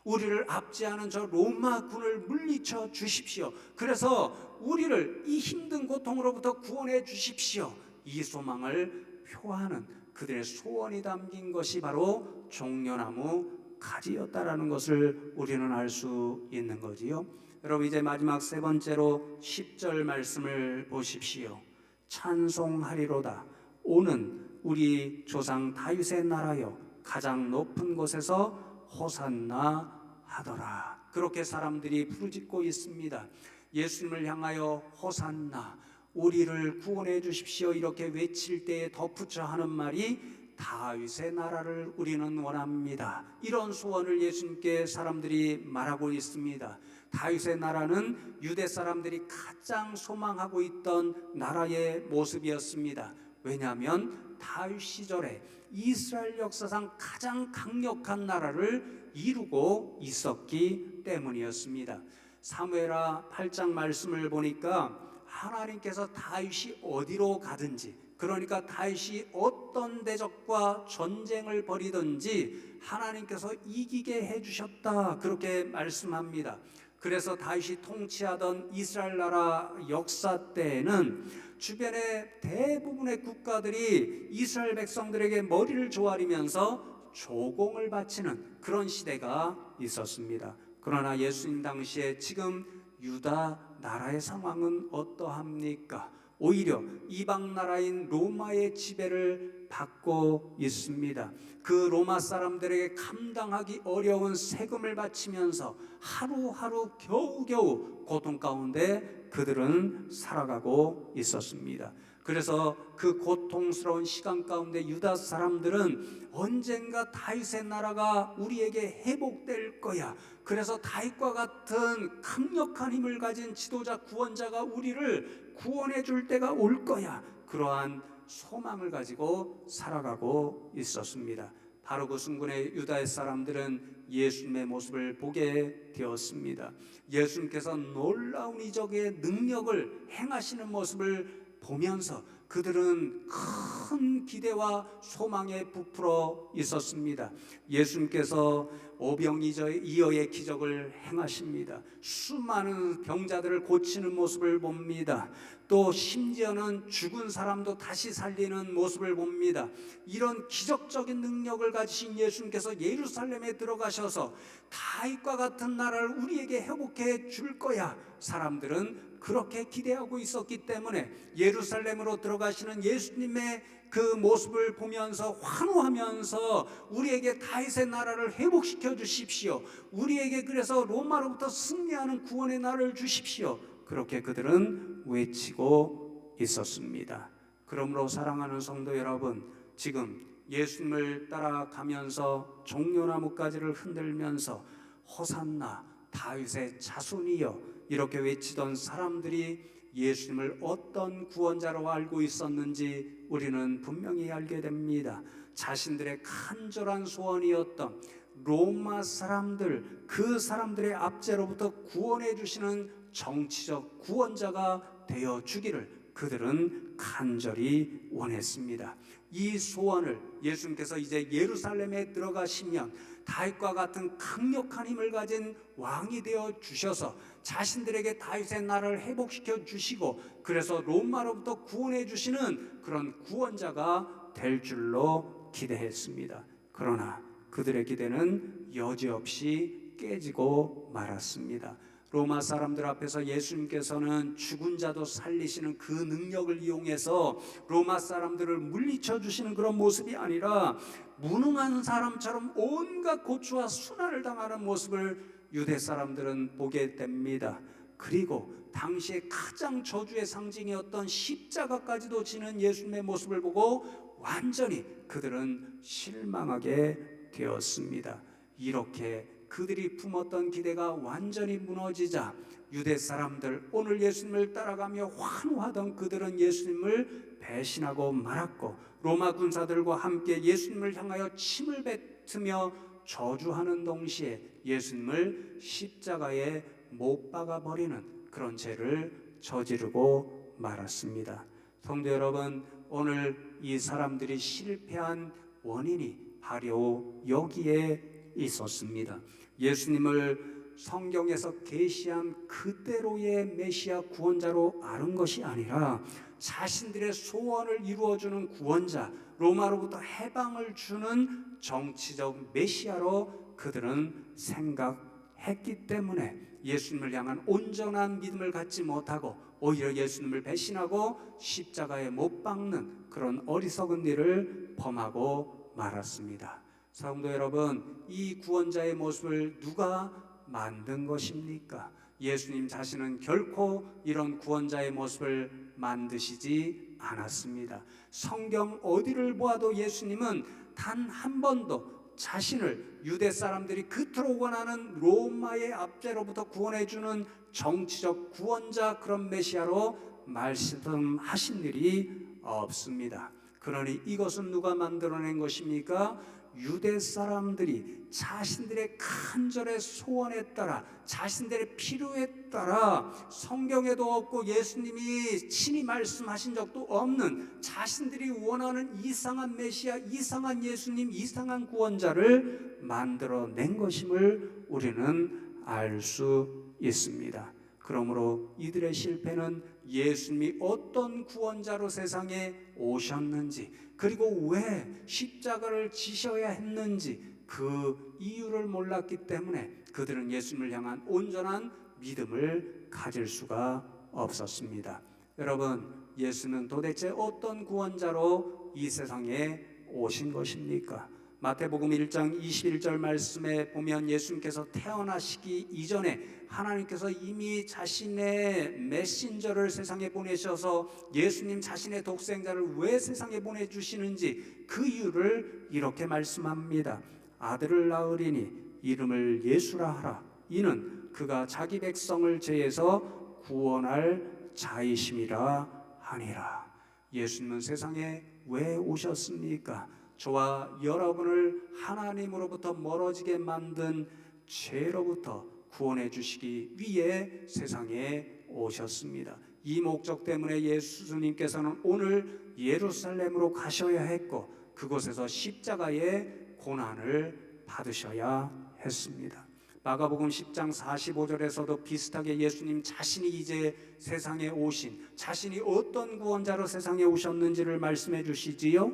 [SPEAKER 2] 우리를 압제하는 저 로마군을 물리쳐 주십시오. 그래서 우리를 이 힘든 고통으로부터 구원해 주십시오. 이 소망을 표하는 그들의 소원이 담긴 것이 바로 종려나무 가지였다라는 것을 우리는 알 수 있는 거지요. 여러분, 이제 마지막 세 번째로 10절 말씀을 보십시오. 찬송하리로다. 오는 우리 조상 다윗의 나라여 가장 높은 곳에서 호산나 하더라. 그렇게 사람들이 부르짖고 있습니다. 예수님을 향하여 호산나, 우리를 구원해 주십시오, 이렇게 외칠 때에 덧붙여 하는 말이 다윗의 나라를 우리는 원합니다. 이런 소원을 예수님께 사람들이 말하고 있습니다. 다윗의 나라는 유대 사람들이 가장 소망하고 있던 나라의 모습이었습니다. 왜냐하면 다윗 시절에 이스라엘 역사상 가장 강력한 나라를 이루고 있었기 때문이었습니다. 사무엘하 8장 말씀을 보니까 하나님께서 다윗이 어디로 가든지, 그러니까 다윗이 어떤 대적과 전쟁을 벌이든지 하나님께서 이기게 해주셨다, 그렇게 말씀합니다. 그래서 다윗이 통치하던 이스라엘 나라 역사 때에는 주변의 대부분의 국가들이 이스라엘 백성들에게 머리를 조아리면서 조공을 바치는 그런 시대가 있었습니다. 그러나 예수님 당시에 지금 유다 나라의 상황은 어떠합니까? 오히려 이방 나라인 로마의 지배를 받고 있습니다. 그 로마 사람들에게 감당하기 어려운 세금을 바치면서 하루하루 겨우겨우 고통 가운데 그들은 살아가고 있었습니다. 그래서 그 고통스러운 시간 가운데 유다 사람들은 언젠가 다윗의 나라가 우리에게 회복될 거야. 그래서 다윗과 같은 강력한 힘을 가진 지도자, 구원자가 우리를 구원해 줄 때가 올 거야. 그러한 소망을 가지고 살아가고 있었습니다. 바로 그 순간에 유다의 사람들은 예수님의 모습을 보게 되었습니다. 예수님께서 놀라운 이적의 능력을 행하시는 모습을 보면서 그들은 큰 기대와 소망에 부풀어 있었습니다. 예수님께서 오병이어의 기적을 행하십니다. 수많은 병자들을 고치는 모습을 봅니다. 또 심지어는 죽은 사람도 다시 살리는 모습을 봅니다. 이런 기적적인 능력을 가지신 예수님께서 예루살렘에 들어가셔서 다윗과 같은 나라를 우리에게 회복해 줄 거야. 사람들은 그렇게 기대하고 있었기 때문에 예루살렘으로 들어가시는 예수님의 그 모습을 보면서 환호하면서 우리에게 다윗의 나라를 회복시켜 주십시오. 우리에게 그래서 로마로부터 승리하는 구원의 나라를 주십시오. 그렇게 그들은 외치고 있었습니다. 그러므로 사랑하는 성도 여러분, 지금 예수님을 따라가면서 종려나무가지를 흔들면서 호산나 다윗의 자손이여 이렇게 외치던 사람들이 예수님을 어떤 구원자로 알고 있었는지 우리는 분명히 알게 됩니다. 자신들의 간절한 소원이었던 로마 사람들, 그 사람들의 압제로부터 구원해 주시는 정치적 구원자가 되어 주기를 그들은 간절히 원했습니다. 이 소원을 예수님께서 이제 예루살렘에 들어가시면 다윗과 같은 강력한 힘을 가진 왕이 되어 주셔서 자신들에게 다윗의 나라를 회복시켜 주시고 그래서 로마로부터 구원해 주시는 그런 구원자가 될 줄로 기대했습니다. 그러나 그들의 기대는 여지없이 깨지고 말았습니다. 로마 사람들 앞에서 예수님께서는 죽은 자도 살리시는 그 능력을 이용해서 로마 사람들을 물리쳐 주시는 그런 모습이 아니라 무능한 사람처럼 온갖 고초와 순환을 당하는 모습을 유대 사람들은 보게 됩니다. 그리고 당시에 가장 저주의 상징이었던 십자가까지도 지는 예수님의 모습을 보고 완전히 그들은 실망하게 되었습니다. 이렇게 그들이 품었던 기대가 완전히 무너지자 유대 사람들, 오늘 예수님을 따라가며 환호하던 그들은 예수님을 배신하고 말았고, 로마 군사들과 함께 예수님을 향하여 침을 뱉으며 저주하는 동시에 예수님을 십자가에 못 박아 버리는 그런 죄를 저지르고 말았습니다. 성도 여러분, 오늘 이 사람들이 실패한 원인이 바로 여기에 있었습니다. 예수님을 성경에서 계시한 그대로의 메시아 구원자로 아는 것이 아니라 자신들의 소원을 이루어주는 구원자, 로마로부터 해방을 주는 정치적 메시아로 그들은 생각했기 때문에 예수님을 향한 온전한 믿음을 갖지 못하고 오히려 예수님을 배신하고 십자가에 못 박는 그런 어리석은 일을 범하고 말았습니다. 성도 여러분, 이 구원자의 모습을 누가 만든 것입니까? 예수님 자신은 결코 이런 구원자의 모습을 만드시지 않았습니다. 성경 어디를 보아도 예수님은 단 한 번도 자신을 유대 사람들이 그토록 원하는 로마의 압제로부터 구원해주는 정치적 구원자, 그런 메시아로 말씀하신 일이 없습니다. 그러니 이것은 누가 만들어낸 것입니까? 유대 사람들이 자신들의 간절의 소원에 따라, 자신들의 필요에 따라, 성경에도 없고 예수님이 친히 말씀하신 적도 없는 자신들이 원하는 이상한 메시아, 이상한 예수님, 이상한 구원자를 만들어낸 것임을 우리는 알 수 있습니다. 그러므로 이들의 실패는 예수님이 어떤 구원자로 세상에 오셨는지, 그리고 왜 십자가를 지셔야 했는지 그 이유를 몰랐기 때문에 그들은 예수님을 향한 온전한 믿음을 가질 수가 없었습니다. 여러분, 예수는 도대체 어떤 구원자로 이 세상에 오신 것입니까? 마태복음 1장 21절 말씀에 보면 예수님께서 태어나시기 이전에 하나님께서 이미 자신의 메신저를 세상에 보내셔서 예수님 자신의 독생자를 왜 세상에 보내주시는지 그 이유를 이렇게 말씀합니다. 아들을 낳으리니 이름을 예수라 하라. 이는 그가 자기 백성을 죄에서 구원할 자이심이라 하니라. 예수님은 세상에 왜 오셨습니까? 저와 여러분을 하나님으로부터 멀어지게 만든 죄로부터 구원해 주시기 위해 세상에 오셨습니다. 이 목적 때문에 예수님께서는 오늘 예루살렘으로 가셔야 했고 그곳에서 십자가의 고난을 받으셔야 했습니다. 마가복음 10장 45절에서도 비슷하게 예수님 자신이 이제 세상에 오신, 자신이 어떤 구원자로 세상에 오셨는지를 말씀해 주시지요.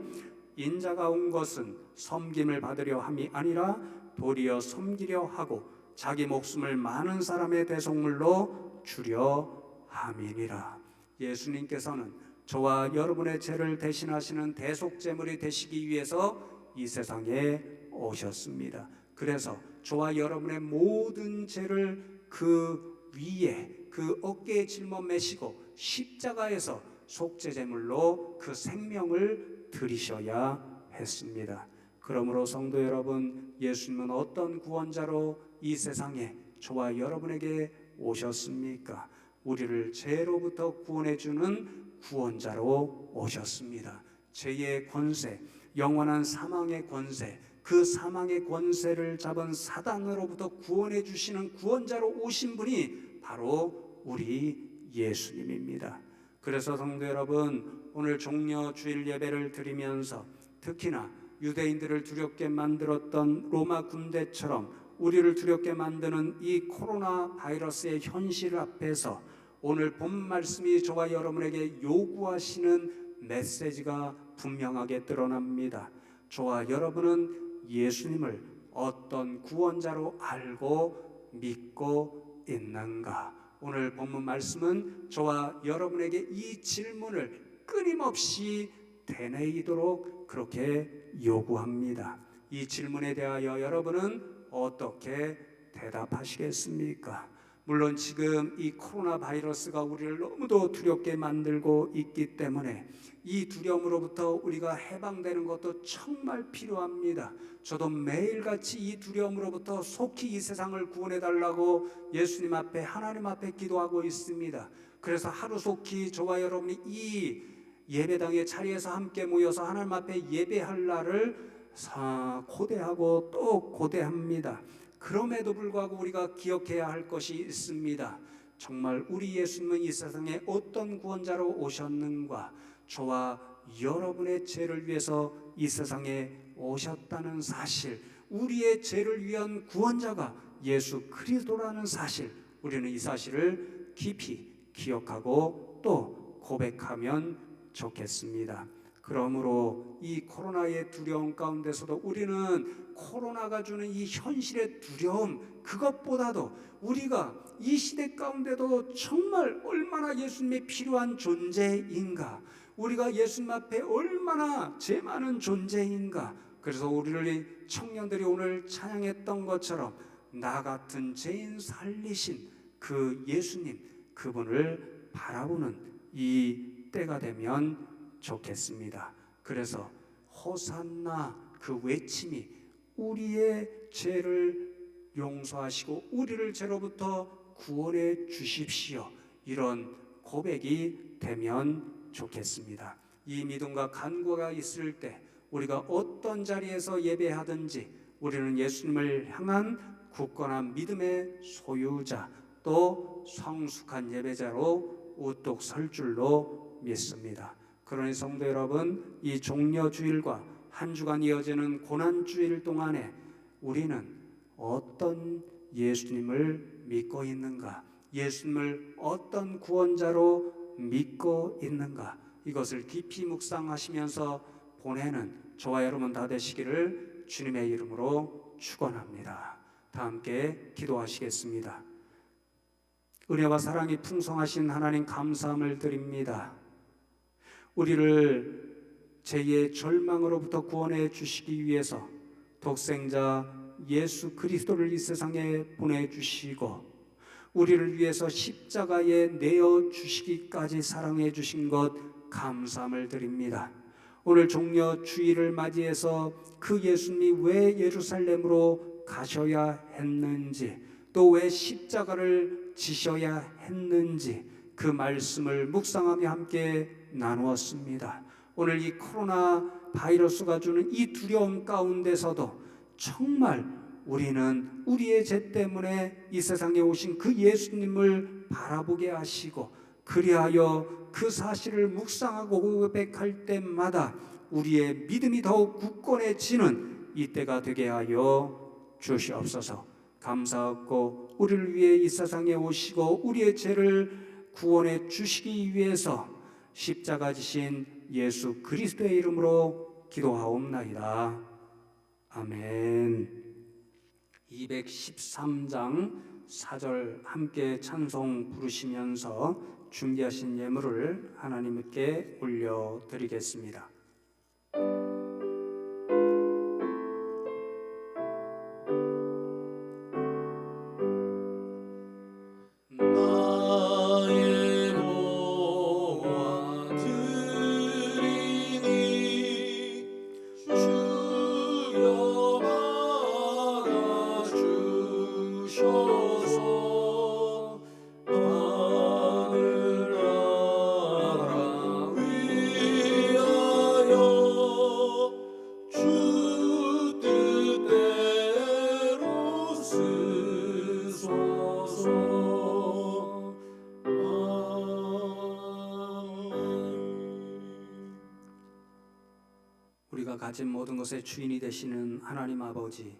[SPEAKER 2] 인자가 온 것은 섬김을 받으려 함이 아니라 도리어 섬기려 하고 자기 목숨을 많은 사람의 대속물로 주려 함이니라. 예수님께서는 저와 여러분의 죄를 대신하시는 대속제물이 되시기 위해서 이 세상에 오셨습니다. 그래서 저와 여러분의 모든 죄를 그 위에, 그 어깨에 짊어매시고 십자가에서 속죄제물로 그 생명을 드리셔야 했습니다. 그러므로 성도 여러분, 예수님은 어떤 구원자로 이 세상에 저와 여러분에게 오셨습니까? 우리를 죄로부터 구원해 주는 구원자로 오셨습니다. 죄의 권세, 영원한 사망의 권세, 그 사망의 권세를 잡은 사단으로부터 구원해 주시는 구원자로 오신 분이 바로 우리 예수님입니다. 그래서 성도 여러분, 오늘 종려 주일 예배를 드리면서 특히나 유대인들을 두렵게 만들었던 로마 군대처럼 우리를 두렵게 만드는 이 코로나 바이러스의 현실 앞에서 오늘 본 말씀이 저와 여러분에게 요구하시는 메시지가 분명하게 드러납니다. 저와 여러분은 예수님을 어떤 구원자로 알고 믿고 있는가? 오늘 본문 말씀은 저와 여러분에게 이 질문을 끊임없이 되뇌이도록 그렇게 요구합니다. 이 질문에 대하여 여러분은 어떻게 대답하시겠습니까? 물론 지금 이 코로나 바이러스가 우리를 너무도 두렵게 만들고 있기 때문에 이 두려움으로부터 우리가 해방되는 것도 정말 필요합니다. 저도 매일같이 이 두려움으로부터 속히 이 세상을 구원해 달라고 예수님 앞에, 하나님 앞에 기도하고 있습니다. 그래서 하루속히 저와 여러분이 이 예배당의 자리에서 함께 모여서 하나님 앞에 예배할 날을 고대하고 또 고대합니다. 그럼에도 불구하고 우리가 기억해야 할 것이 있습니다. 정말 우리 예수님은 이 세상에 어떤 구원자로 오셨는가? 저와 여러분의 죄를 위해서 이 세상에 오셨다는 사실, 우리의 죄를 위한 구원자가 예수 그리스도라는 사실, 우리는 이 사실을 깊이 기억하고 또 고백하면 좋겠습니다. 그러므로 이 코로나의 두려움 가운데서도 우리는 코로나가 주는 이 현실의 두려움, 그것보다도 우리가 이 시대 가운데도 정말 얼마나 예수님이 필요한 존재인가, 우리가 예수님 앞에 얼마나 죄 많은 존재인가. 그래서 우리를 청년들이 오늘 찬양했던 것처럼 나 같은 죄인 살리신 그 예수님, 그분을 바라보는 이 때가 되면 좋겠습니다. 그래서 호산나 그 외침이 우리의 죄를 용서하시고 우리를 죄로부터 구원해 주십시오, 이런 고백이 되면 좋겠습니다. 이 믿음과 간구가 있을 때 우리가 어떤 자리에서 예배하든지 우리는 예수님을 향한 굳건한 믿음의 소유자, 또 성숙한 예배자로 우뚝 설 줄로 믿습니다. 그러니 성도 여러분, 이 종려주일과 한 주간 이어지는 고난주일 동안에 우리는 어떤 예수님을 믿고 있는가? 예수님을 어떤 구원자로 믿고 있는가? 이것을 깊이 묵상하시면서 보내는 저와 여러분 다 되시기를 주님의 이름으로 축원합니다. 다 함께 기도하시겠습니다. 은혜와 사랑이 풍성하신 하나님, 감사함을 드립니다. 우리를 죄의 절망으로부터 구원해 주시기 위해서 독생자 예수 그리스도를 이 세상에 보내주시고 우리를 위해서 십자가에 내어 주시기까지 사랑해 주신 것 감사함을 드립니다. 오늘 종려 주일을 맞이해서 그 예수님이 왜 예루살렘으로 가셔야 했는지, 또 왜 십자가를 지셔야 했는지 그 말씀을 묵상하며 함께 나누었습니다. 오늘 이 코로나 바이러스가 주는 이 두려움 가운데서도 정말 우리는 우리의 죄 때문에 이 세상에 오신 그 예수님을 바라보게 하시고, 그리하여 그 사실을 묵상하고 고백할 때마다 우리의 믿음이 더욱 굳건해지는 이때가 되게 하여 주시옵소서. 감사하고 우리를 위해 이 세상에 오시고 우리의 죄를 구원해 주시기 위해서 십자가 지신 예수 그리스도의 이름으로 기도하옵나이다. 아멘. 213장 4절 함께 찬송 부르시면서 준비하신 예물을 하나님께 올려드리겠습니다. 우리가 가진 모든 것의 주인이 되시는 하나님 아버지,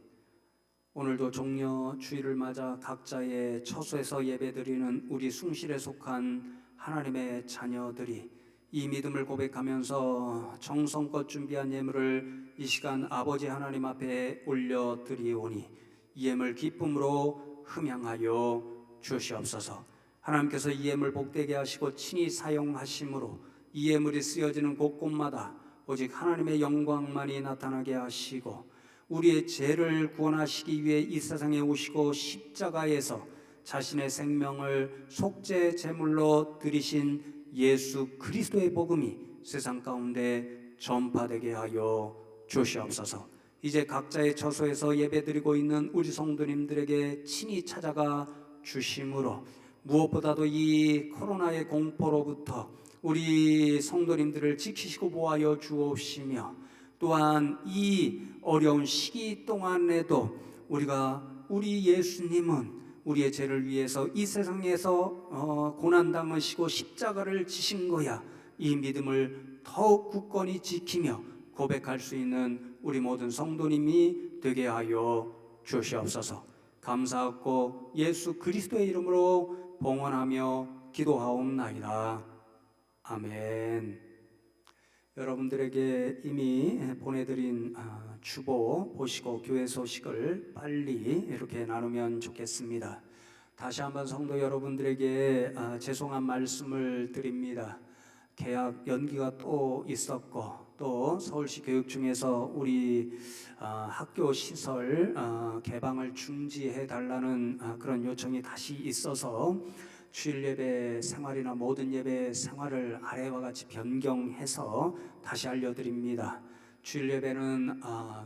[SPEAKER 2] 오늘도 종려 주일을 맞아 각자의 처소에서 예배드리는 우리 숭실에 속한 하나님의 자녀들이 이 믿음을 고백하면서 정성껏 준비한 예물을 이 시간 아버지 하나님 앞에 올려드리오니 이 예물 기쁨으로 흠양하여 주시옵소서. 하나님께서 이 예물 복되게 하시고 친히 사용하심으로 이 예물이 쓰여지는 곳곳마다 오직 하나님의 영광만이 나타나게 하시고 우리의 죄를 구원하시기 위해 이 세상에 오시고 십자가에서 자신의 생명을 속죄 제물로 드리신 예수 그리스도의 복음이 세상 가운데 전파되게 하여 주시옵소서. 이제 각자의 처소에서 예배드리고 있는 우리 성도님들에게 친히 찾아가 주심으로 무엇보다도 이 코로나의 공포로부터 우리 성도님들을 지키시고 보호하여 주옵시며 또한 이 어려운 시기 동안에도 우리 예수님은 우리의 죄를 위해서 이 세상에서 고난 당하시고 십자가를 지신 거야. 이 믿음을 더욱 굳건히 지키며 고백할 수 있는 우리 모든 성도님이 되게 하여 주시옵소서. 감사하고 예수 그리스도의 이름으로 봉헌하며 기도하옵나이다. 아멘. 여러분들에게 이미 보내드린 주보 보시고 교회 소식을 빨리 이렇게 나누면 좋겠습니다. 다시 한번 성도 여러분들에게 죄송한 말씀을 드립니다. 개학 연기가 또 있었고 또 서울시 교육청에서 우리 학교 시설 개방을 중지해 달라는 그런 요청이 다시 있어서 주일 예배 생활이나 모든 예배 생활을 아래와 같이 변경해서 다시 알려드립니다. 주일 예배는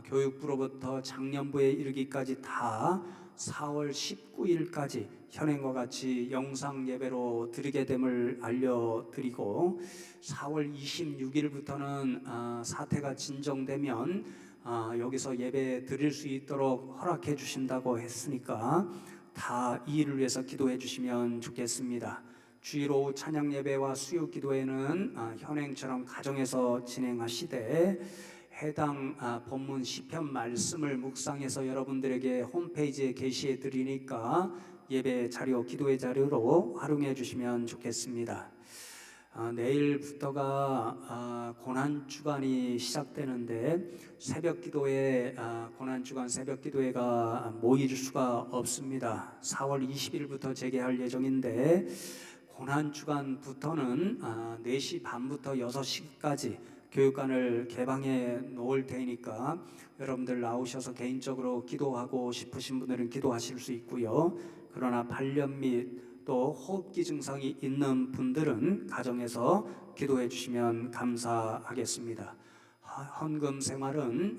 [SPEAKER 2] 교육부로부터 작년부에 이르기까지 다 4월 19일까지 현행과 같이 영상 예배로 드리게 됨을 알려드리고 4월 26일부터는 사태가 진정되면 여기서 예배 드릴 수 있도록 허락해 주신다고 했으니까 다 이 일을 위해서 기도해 주시면 좋겠습니다. 주일 오후 찬양 예배와 수요 기도회는 현행처럼 가정에서 진행하시되 해당 본문 시편 말씀을 묵상해서 여러분들에게 홈페이지에 게시해 드리니까 예배 자료, 기도의 자료로 활용해 주시면 좋겠습니다. 내일부터가 고난주간이 시작되는데 새벽기도회 고난주간 새벽기도회가 모일 수가 없습니다. 4월 20일부터 재개할 예정인데 고난주간부터는 4시 반부터 6시까지 교육관을 개방해 놓을 테니까 여러분들 나오셔서 개인적으로 기도하고 싶으신 분들은 기도하실 수 있고요. 그러나 발열 및 또 호흡기 증상이 있는 분들은 가정에서 기도해 주시면 감사하겠습니다. 헌금 생활은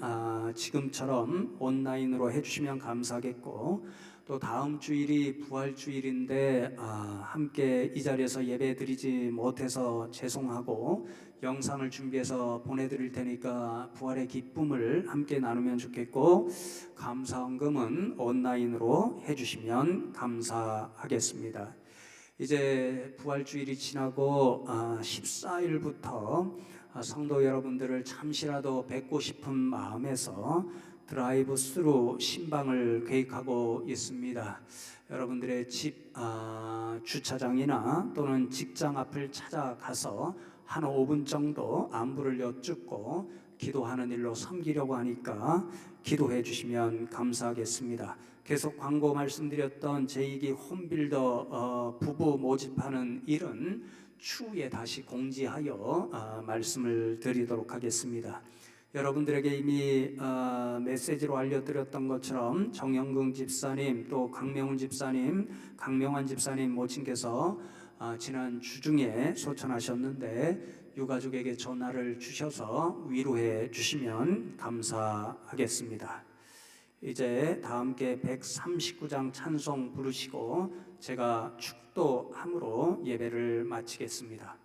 [SPEAKER 2] 지금처럼 온라인으로 해주시면 감사하겠고 또 다음 주일이 부활주일인데 함께 이 자리에서 예배 드리지 못해서 죄송하고 영상을 준비해서 보내드릴 테니까 부활의 기쁨을 함께 나누면 좋겠고 감사헌금은 온라인으로 해주시면 감사하겠습니다. 이제 부활주일이 지나고 14일부터 성도 여러분들을 잠시라도 뵙고 싶은 마음에서 드라이브 스루 신방을 계획하고 있습니다. 여러분들의 집 주차장이나 또는 직장 앞을 찾아가서 한 5분 정도 안부를 여쭙고 기도하는 일로 섬기려고 하니까 기도해 주시면 감사하겠습니다. 계속 광고 말씀드렸던 제2기 홈빌더 부부 모집하는 일은 추후에 다시 공지하여 말씀을 드리도록 하겠습니다. 여러분들에게 이미 메시지로 알려드렸던 것처럼 정영근 집사님 또 강명훈 집사님, 강명환 집사님 모친께서 지난 주중에 소천하셨는데 유가족에게 전화를 주셔서 위로해 주시면 감사하겠습니다. 이제 다 함께 139장 찬송 부르시고 제가 축도함으로 예배를 마치겠습니다.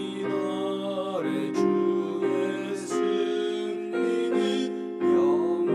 [SPEAKER 4] 이날의 주의 승리는 영원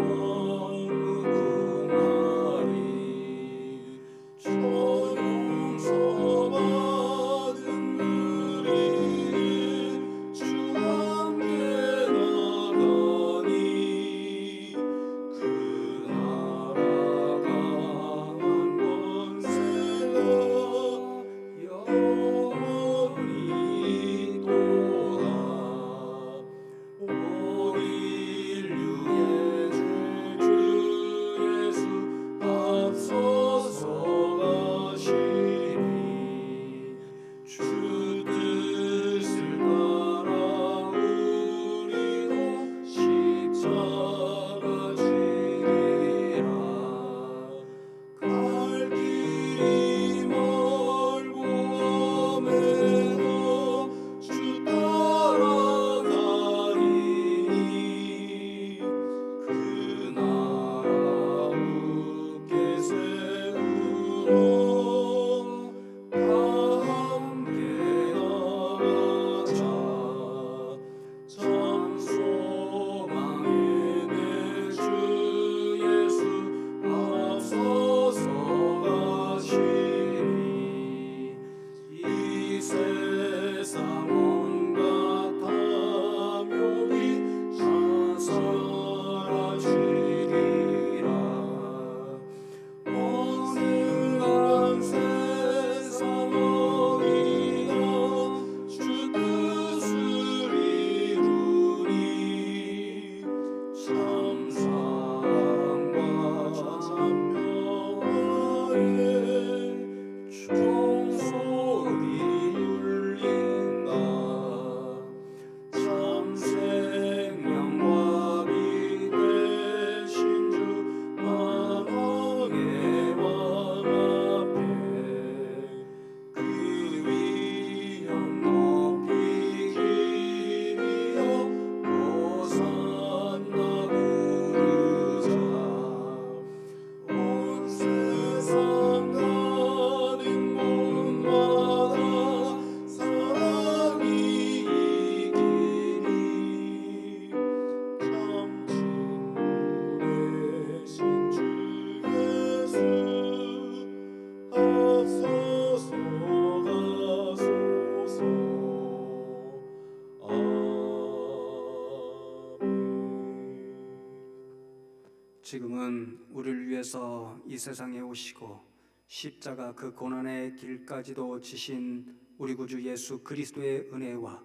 [SPEAKER 2] 지금은 우리를 위해서 이 세상에 오시고 십자가 그 고난의 길까지도 지신 우리 구주 예수 그리스도의 은혜와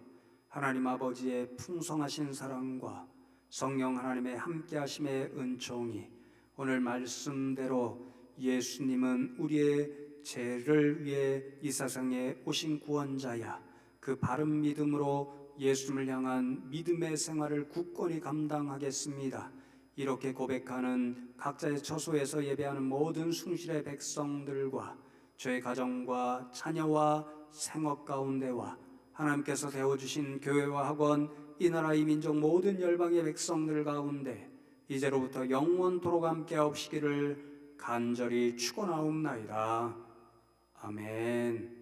[SPEAKER 2] 하나님 아버지의 풍성하신 사랑과 성령 하나님의 함께하심의 은총이 오늘 말씀대로 예수님은 우리의 죄를 위해 이 세상에 오신 구원자야, 그 바른 믿음으로 예수님을 향한 믿음의 생활을 굳건히 감당하겠습니다. 이렇게 고백하는 각자의 처소에서 예배하는 모든 숭실의 백성들과 저의 가정과 자녀와 생업 가운데와 하나님께서 세워주신 교회와 학원, 이 나라 이 민족 모든 열방의 백성들 가운데 이제로부터 영원토록 함께 하옵시기를 간절히 축원하옵나이다. 아멘.